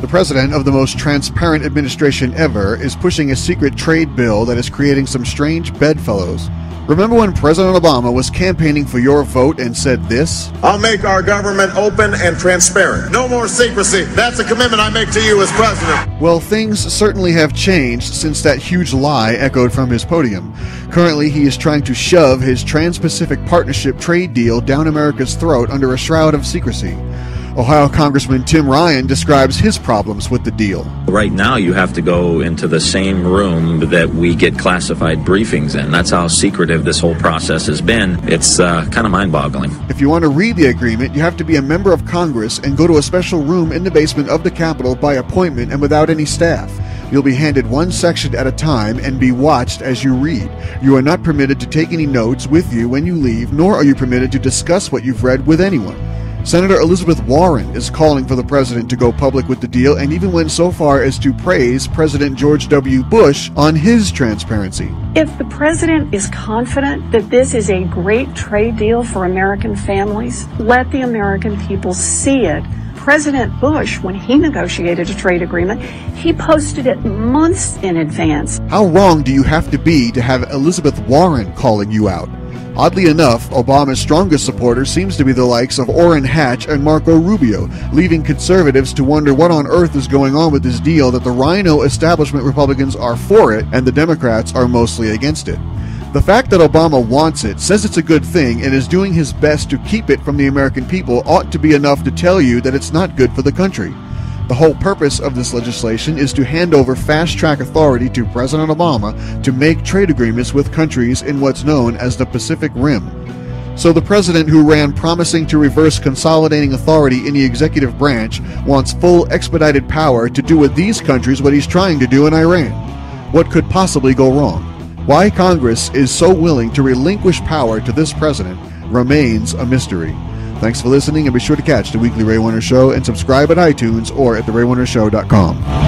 The president of the most transparent administration ever is pushing a secret trade bill that is creating some strange bedfellows. Remember when President Obama was campaigning for your vote and said this? I'll make our government open and transparent. No more secrecy. That's a commitment I make to you as president. Well, things certainly have changed since that huge lie echoed from his podium. Currently, he is trying to shove his Trans-Pacific Partnership trade deal down America's throat under a shroud of secrecy. Ohio Congressman Tim Ryan describes his problems with the deal. Right now, you have to go into the same room that we get classified briefings in. That's how secretive this whole process has been. It's kind of mind-boggling. If you want to read the agreement, you have to be a member of Congress and go to a special room in the basement of the Capitol by appointment and without any staff. You'll be handed one section at a time and be watched as you read. You are not permitted to take any notes with you when you leave, nor are you permitted to discuss what you've read with anyone. Senator Elizabeth Warren is calling for the president to go public with the deal and even went so far as to praise President George W. Bush on his transparency. If the president is confident that this is a great trade deal for American families, let the American people see it. President Bush, when he negotiated a trade agreement, he posted it months in advance. How wrong do you have to be to have Elizabeth Warren calling you out? Oddly enough, Obama's strongest supporter seems to be the likes of Orrin Hatch and Marco Rubio, leaving conservatives to wonder what on earth is going on with this deal that the Rhino establishment Republicans are for it and the Democrats are mostly against it. The fact that Obama wants it, says it's a good thing, and is doing his best to keep it from the American people ought to be enough to tell you that it's not good for the country. The whole purpose of this legislation is to hand over fast-track authority to President Obama to make trade agreements with countries in what's known as the Pacific Rim. So the president who ran promising to reverse consolidating authority in the executive branch wants full expedited power to do with these countries what he's trying to do in Iran. What could possibly go wrong? Why Congress is so willing to relinquish power to this president remains a mystery. Thanks for listening, and be sure to catch the weekly Ray Warner Show and subscribe at iTunes or at theraywarnershow.com.